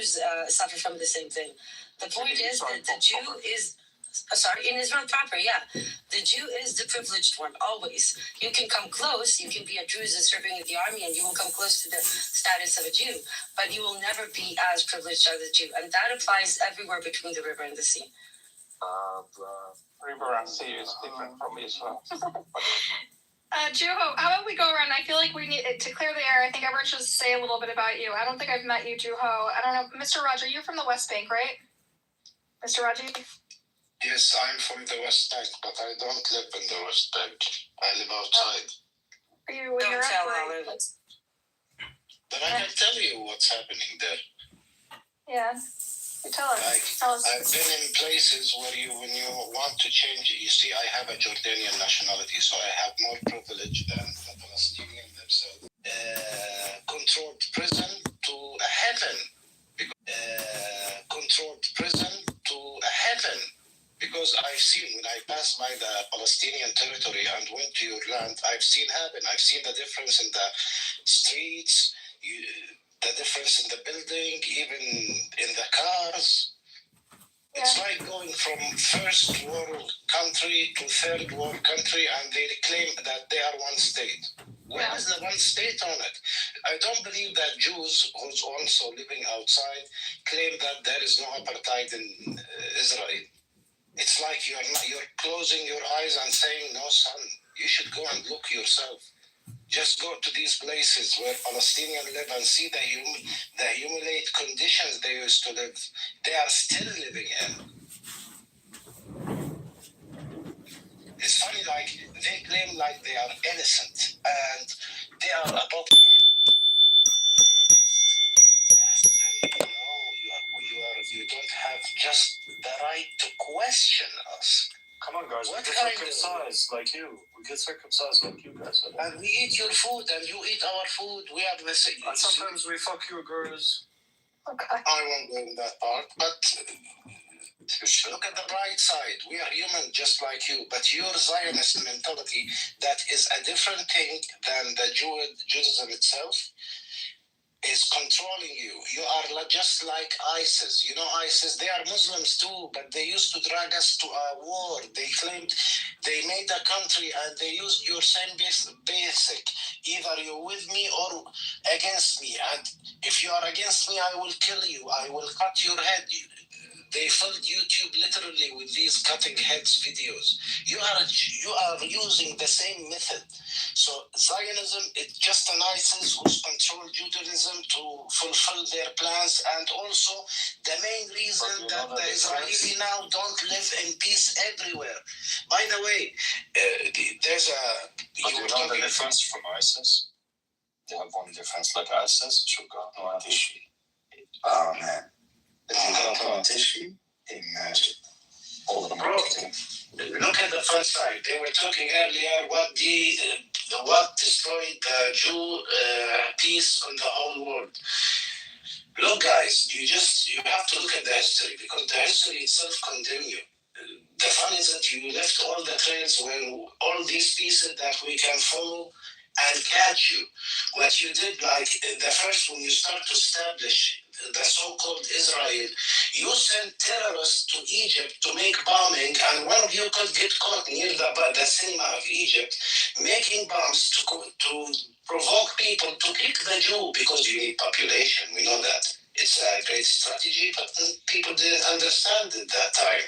Jews suffer from the same thing. The point is that the Jew is... Sorry, in Israel proper, yeah. The Jew is the privileged one, always. You can come close, you can be a Druze serving in the army, and you will come close to the status of a Jew, but you will never be as privileged as a Jew. And that applies everywhere between the river and the sea. The river and sea is different from Israel. Juho, how about we go around? I feel like we need to clear the air. I think everyone should say a little bit about you. I don't think I've met you, Juho. I don't know. Mr. Raji, you're from the West Bank, right? Mr. Raji? Yes, I'm from the West Bank, but I don't live in the West Bank. I live outside. Are you in Don't Europe? tell how it is. But I can tell you what's happening there. Yeah. Tell us. I've been in places where when you want to change, you see, I have a Jordanian nationality, so I have more privilege than the Palestinian themselves. Controlled prison to a heaven. Controlled prison to a heaven. Because I've seen, when I passed by the Palestinian territory and went to your land, I've seen heaven. I've seen the difference in the streets, the difference in the building, even in the cars. Yeah. It's like going from first world country to third world country, and they claim that they are one state. Where is the one state on it? I don't believe that Jews who's also living outside claim that there is no apartheid in Israel. It's like you're closing your eyes and saying, no, son, you should go and look yourself. Just go to these places where Palestinians live and see the humiliated conditions they used to live. They are still living in. It's funny, like, they claim like they are innocent and they are above you don't have just the right to question us. Come on, guys. We get circumcised like you. We get circumcised like you guys. And we eat your food, and you eat our food. We have the same. And sometimes we fuck you girls. Okay. I won't go in that part, but look at the bright side. We are human just like you, but your Zionist mentality, that is a different thing than the Judaism itself, is controlling you. You are just like ISIS. You know ISIS, they are Muslims too, but they used to drag us to a war. They claimed they made a country and they used your same basic. Either you're with me or against me. And if you are against me, I will kill you. I will cut your head. They filled YouTube literally with these cutting heads videos. You are using the same method. So Zionism is just an ISIS who's controlled Judaism to fulfill their plans, and also the main reason that the Israeli now don't live in peace everywhere. By the way, there's a... But you know the difference from ISIS? They have one difference. Like ISIS, Shuka, Tishi. Oh, man. Imagine. Look at the first side. They were talking earlier what destroyed the Jew peace on the whole world. Look, guys, you have to look at the history, because the history itself condemns you. The fun is that you left all the trails where all these pieces that we can follow and catch you. What you did, like the first when you start to establish the so-called Israel, you sent terrorists to Egypt to make bombing, and one of you could get caught near the cinema of Egypt making bombs to provoke people to kick the Jew, because you need population. We know that. It's a great strategy, but people didn't understand it that time.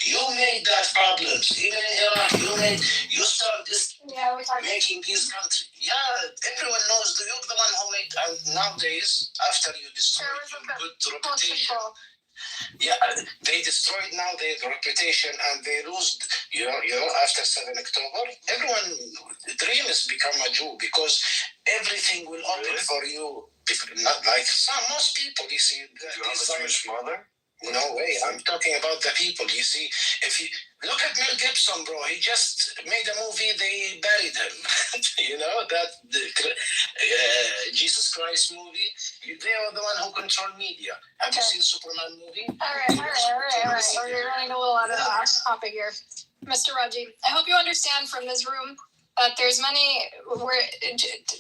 You made that problems. Even in Iraq, you started making these countries. Yeah, everyone knows you're the one who made. And nowadays, after you destroyed your good reputation, they destroyed now their reputation, and they lose. After 7 October, everyone's dream is become a Jew, because everything will open for you. Not like most people, you see. Do you have a Jewish mother? No way. I'm talking about the people. You see, if you look at Mel Gibson, bro, he just made a movie. They buried him. Jesus Christ movie. They are the one who control media. Have you seen Superman movie? All right. We're running a little out of topic here. Mr. Raji, I hope you understand from this room But there's many where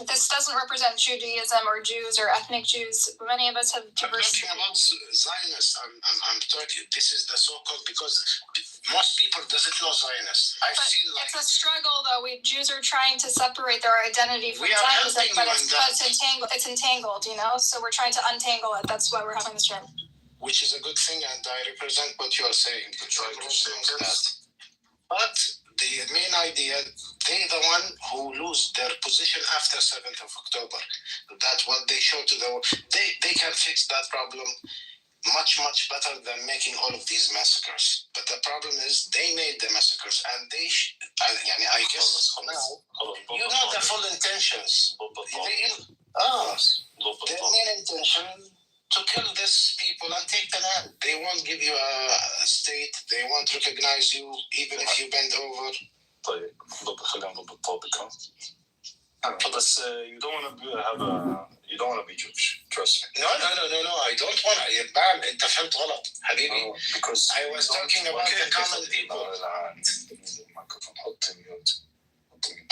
this doesn't represent Judaism or Jews or ethnic Jews. Many of us have I'm talking about Zionists. I'm talking. This is the so-called, because most people doesn't know Zionists. I've seen like it's a struggle though. Jews are trying to separate their identity from We are Zionism, helping but you in that. it's entangled, you know. So we're trying to untangle it. That's why we're having this room. which is a good thing, and I represent what you are saying. But the main idea, they the one who lose their position after 7th of October. That's what they show to the world. They can fix that problem much better than making all of these massacres. But the problem is they made the massacres, and I guess now you know the full intentions. Their main intention to kill these people and take the land. They won't give you a state. They won't recognize you even if you bend over. طيب خلينا نضبط الtopic. But you don't want to have you don't want to be Jewish. Trust me. No. I don't want to. Man, انت فهمت غلط حبيبي. Because I was talking about the common people.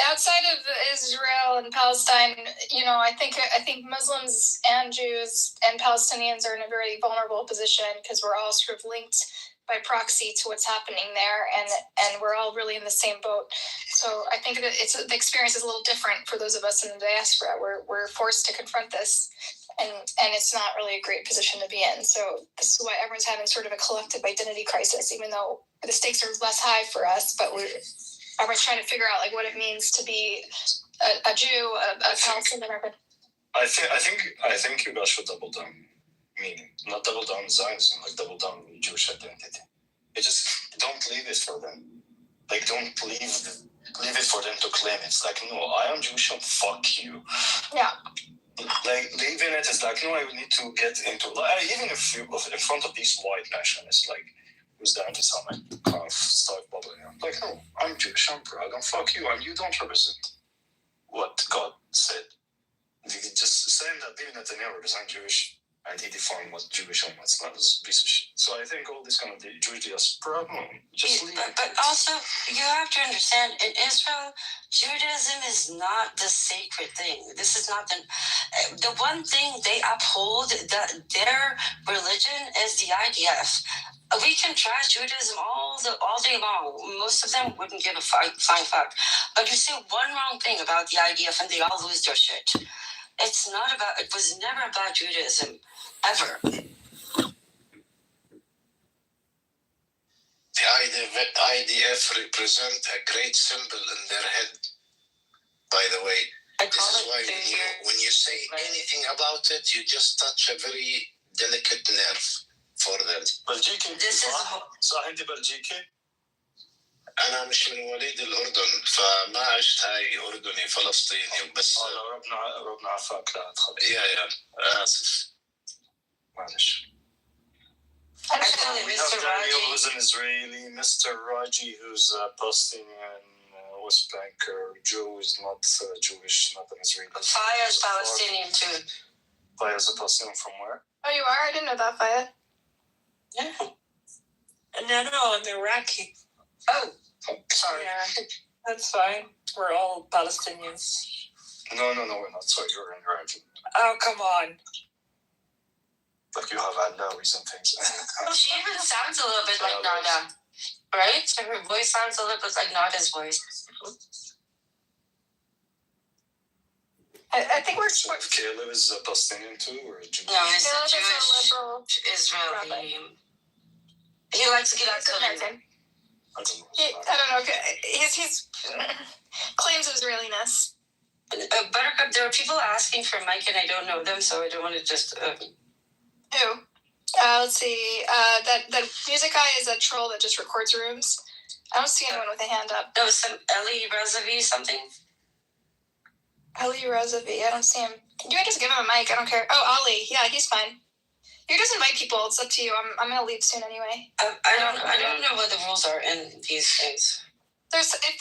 Outside of Israel and Palestine, you know, I think Muslims and Jews and Palestinians are in a very vulnerable position because we're all sort of linked by proxy to what's happening there, and we're all really in the same boat. So I think that the experience is a little different for those of us in the diaspora. We're forced to confront this, and it's not really a great position to be in. So this is why everyone's having sort of a collective identity crisis, even though the stakes are less high for us, but everyone's trying to figure out like what it means to be a Jew, a Palestinian American. I think you guys should double down. Meaning, not double down Zionism, like double down Jewish identity. It just don't leave it for them. Like, don't leave it for them to claim. It's like, no, I am Jewish, and fuck you. Yeah. Like, leaving it is like, no, I need to get into, like, even if you in front of these white nationalists, like, who's the anti-Semitic kind of start bubbling up. Like, no, I'm Jewish, I'm proud, and fuck you, and you don't represent what God said. You just saying that Bibi Netanyahu represents Jewish, and he defined what's Jewish and what's not as a piece of shit. So I think all this kind of Jewish diaspora, just leave it. But also, you have to understand, in Israel, Judaism is not the sacred thing. This is not the one thing they uphold, that their religion is the IDF. We can trash Judaism all day long. Most of them wouldn't give a flying fuck. But you say one wrong thing about the IDF and they all lose their shit. It was never about Judaism, ever. The IDF represent a great symbol in their head. By the way, this is why when you say anything about it, you just touch a very delicate nerve for them. بلجيكي صح انت بلجيكي؟ أنا مش من مواليد الأردن فما عشت هاي أردني فلسطيني بس ربنا عفاك لا تخلص. يا آسف معلش. Actually, Mr. Daniel, Raji, who's an Israeli, Mr. Raji, who's a Palestinian, West Banker, Jew is not Jewish, not an Israeli. Faya is Palestinian too. Faya is a Palestinian from where? Oh, you are? I didn't know that, Faya. Yeah. No, I'm Iraqi. Oh, sorry. Yeah, that's fine. We're all Palestinians. No, we're not. Sorry, you're in Iraqi. Oh, come on. Like you have Alawi's and things. she even sounds a little bit like Nada, right? So her voice sounds a little bit like Nada's voice. I think we're. Caleb is a Palestinian too, or a Jew? No, he's a Jewish Jewish liberal Israeli. rabbi. He likes to get out American. I don't know. I don't know. He's claims Israeliness. Buttercup, there are people asking for Mike and I don't know them, so I don't want to just... Who? Let's see. That music guy is a troll that just records rooms. I don't see anyone with a hand up. That was some Eli Razavi something? Ali Razavi. I don't see him. You can just give him a mic. I don't care. Oh, Ali. Yeah, he's fine. You just invite people. It's up to you. I'm gonna leave soon anyway. I don't know what the rules are in these things. If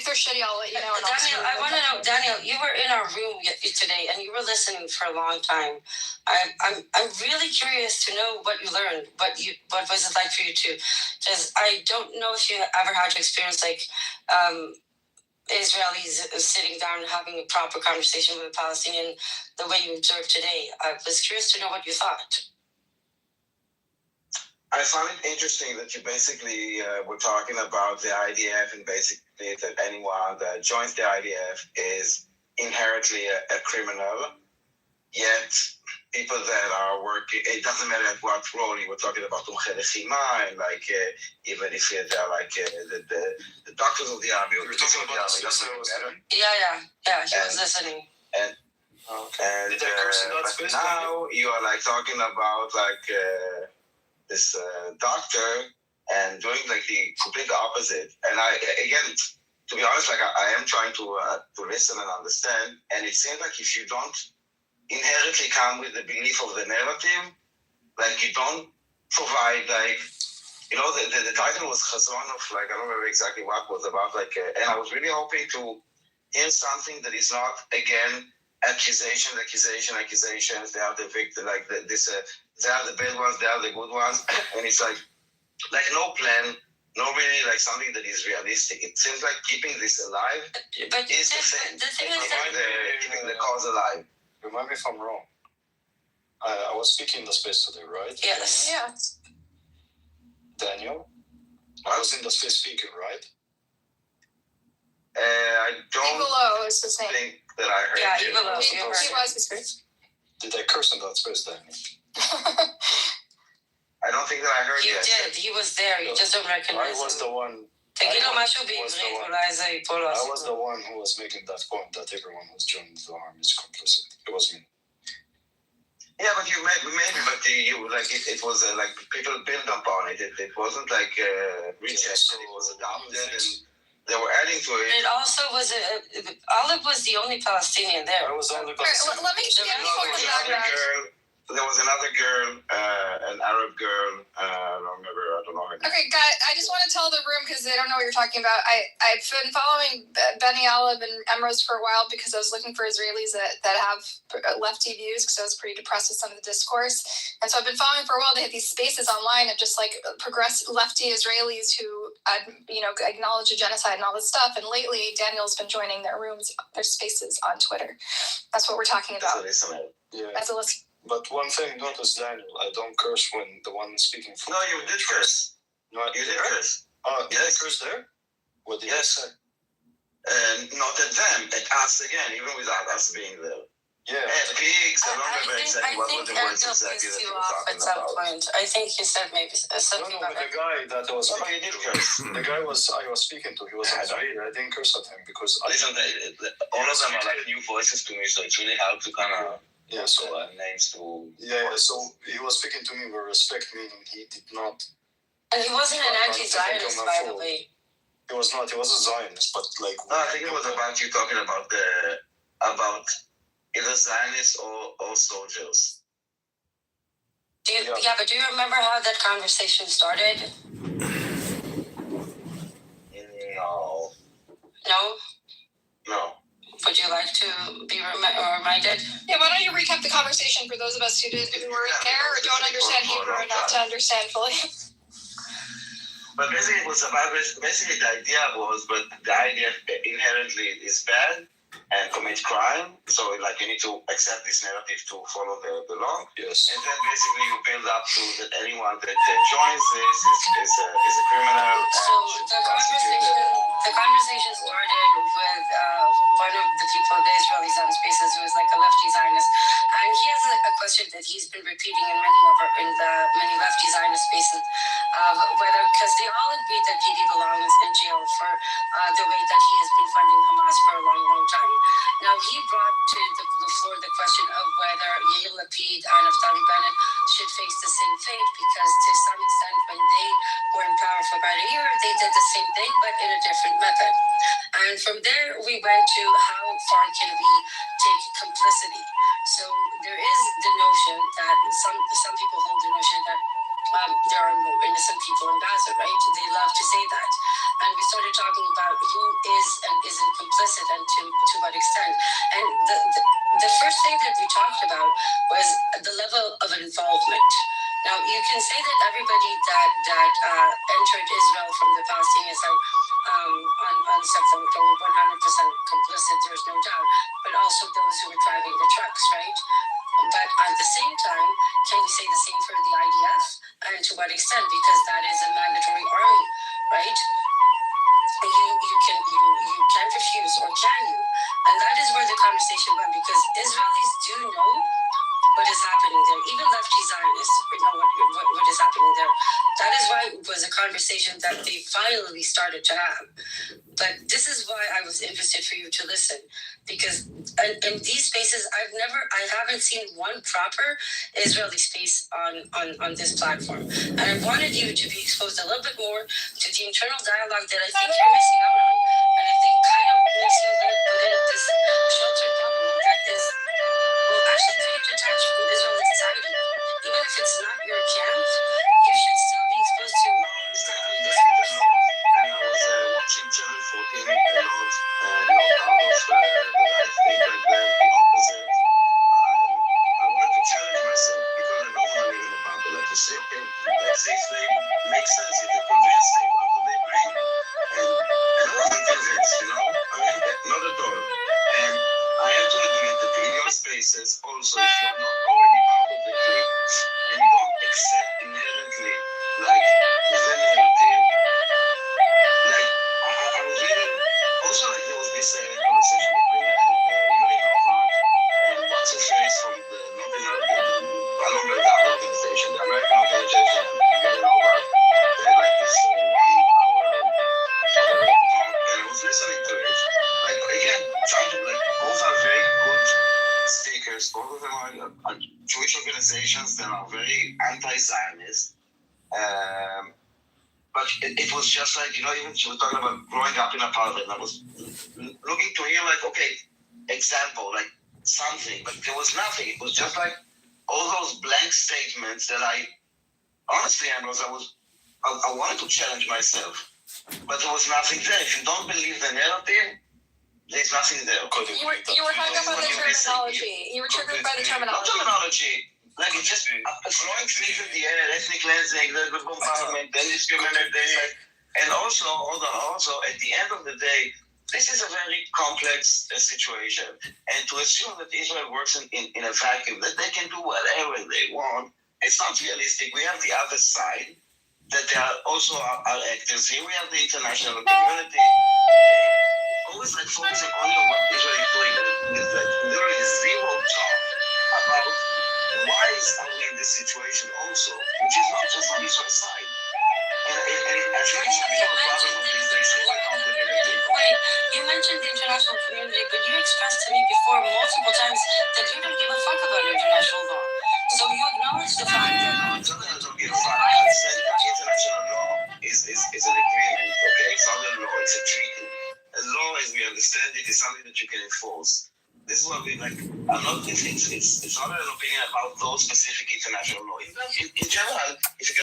they're shitty, I'll let you know. Daniel, I want to know, Daniel, you were in our room today and you were listening for a long time. I'm really curious to know what you learned. What was it like for you too? Because I don't know if you ever had to experience like Israelis sitting down and having a proper conversation with a Palestinian the way you observed today. I was curious to know what you thought. I found it interesting that you basically were talking about the IDF and basically that anyone that joins the IDF is inherently a criminal, yet people that are working, it doesn't matter at what role, you were talking about Tumche Lechima, and like even if they're like the doctors of the army, or the people of the army, it doesn't really matter. Yeah, he was listening. And but now you are like talking about like this doctor and doing like the complete opposite. And I, again, to be honest, like I am trying to listen and understand. And it seems like if you don't inherently come with the belief of the narrative, like you don't provide like, you know, the title was Chazon of like, I don't remember exactly what it was about, like, and I was really hoping to hear something that is not, again, accusations. They are the victim, like they are the bad ones, they are the good ones, and it's like no plan, no really like something that is realistic. It seems like keeping this alive but is the same. The thing is that Keeping the cause alive. Remind me if I'm wrong. I was speaking in the space today, right? yes. Yeah. Daniel, I was in the space speaking, right? I don't Igolo is his name. think that I heard. Yeah, you. Igolo. He was his name. Did I curse in that space, Daniel? I don't think that I heard You yet. did. He was there. You just don't I recognize was him. the one. תגיד לו משהו was the בעברית, one. אולי זה ייפול לו. I was the one who was making that point that everyone who's joined the army is complicit. It was me. Yeah, but you maybe, but you like it was like people built upon it. It wasn't like rejected. It was adopted, and they were adding to it. It also was Olive was the only Palestinian there. I was the only All right, person. let me give people the background. There was another girl, an Arab girl. I don't know her name. Okay, guys, I just want to tell the room because they don't know what you're talking about. I've been following Benny Olive and Emrose for a while because I was looking for Israelis that have lefty views because I was pretty depressed with some of the discourse. And so I've been following for a while. They have these spaces online of just like progressive lefty Israelis who, acknowledge the genocide and all this stuff. And lately, Daniel's been joining their rooms, their spaces on Twitter. That's what we're talking about. Yeah. As a list. But one thing, notice, Daniel, I don't curse when the one speaking for. No, you did curse. No, You did curse. Did I curse there? What did I say? Not at them, at us again, even without us being there. Yeah. At pigs, I don't remember I exactly what think the words Erdal exactly pissed that you you were off talking at some about. point. I think he said maybe something No, about but the it. guy that I was No, speaking you did to, curse. the guy I was speaking to, he was an Israeli. I didn't curse at him because Listen, all of them are like new voices to me, so it's really hard to kind of so names to. yeah. So he was speaking to me with respect, meaning he did not. And he wasn't an I anti-Zionist, think I'm a by the fool. way. He was not. He was a Zionist, but like. No, I think it was about you talking about either Zionists or soldiers. But do you remember how that conversation started? No. No? No. Would you like to be reminded? Yeah, why don't you recap the conversation for those of us who weren't there or don't understand Hebrew enough to understand fully? But basically, it was about basically the idea was, but the idea inherently is bad and commit crime. So like you need to accept this narrative to follow the law. Yes. And then basically you build up to that anyone that joins this is a criminal. So the conversation started with one of the people, the Israeli Zionist Spaces, who is like a lefty Zionist, and he has a question that he's been repeating in many lefty Zionist spaces, whether because they all agree that Gidi belongs in jail for the way that he has been funding Hamas for a long, long time. Now he brought to the floor the question of whether Yair Lapid and Naftali Bennett should face the same fate, because to some extent when they were in power for about a year, they did the same thing but in a different method. And from there we went to how far can we take complicity. So there is the notion that some people hold the notion that there are no innocent people in Gaza, right? They love to say that. And we started talking about who is and isn't complicit and to what extent. And the first thing that we talked about was the level of involvement. Now, you can say that everybody that entered Israel from the Palestinians on something were 100% complicit, there's no doubt, but also those who were driving the trucks, right? But at the same time, can we say the same for the IDF? And to what extent? Because that is a mandatory army, right? You can't refuse, or can you? And that is where the conversation went, because Israelis do know what is happening there. Even lefty Zionists know what is happening there. That is why it was a conversation that they finally started to have. But this is why I was interested for you to listen, because in these spaces, I haven't seen one proper Israeli space on this platform, and I wanted you to be exposed a little bit more to the internal dialogue that I think you're missing out on, and I think kind of makes you live within this sheltered bubble that is, well, actually pretty detached from Israeli society. Even if it's not your camp, you should still be exposed to exactly this. And I was watching Channel 14 a lot, not out of that I think like them, the opposite. I wanted to challenge myself because I don't want to live in a bubble. Like to say, okay, let's see if they make sense, if they're convincing, what do they bring? And I wasn't convinced, you know? I mean, not at all. And I have to admit that in your spaces, also, if you're not already part of the clique, and you don't accept inherently, like, the narrative, like, I was really, also, like, there was this conversation between Yuri Novak and what's his face from the, not in our, I don't know the other organization, the American organization, Yuri Novak, they had like this 1 hour talk, and I was listening to it. Like, again, sounded like both are very good speakers, both of them are Jewish organizations that are very anti-Zionist. But it was just like, you know, even she was talking about growing up in apartheid, and I was looking to hear, like, okay, example, like something, but there was nothing. It was just like all those blank statements that I wanted to challenge myself, but there was nothing there. If you don't believe the narrative, there's nothing there. You were hung up on the terminology. You were triggered by the terminology. Not terminology. Like, it's just throwing things in the air, ethnic cleansing, the bombardment, then discrimination. And also, at the end of the day, this is a very complex situation. And to assume that Israel works in a vacuum, that they can do whatever they want, it's not realistic. We have the other side, that there are also our actors. Here we have the international community. Always like focusing only on what Israel is doing with like literally zero talk about why are we in this situation also, which is not just on Israel's side. And I think it's a big problem of this like zero accountability. Wait, you mentioned the international community, but you expressed to me before multiple times that you don't give a fuck about international law. So you acknowledge the fact that It's not that I don't give a fuck. I'm saying that international law is an agreement, okay? It's not a law, it's a treaty. A law, as we understand it, is something that you can enforce. This is what we like. I'm not. It's not an opinion about those specific international law. In general, if you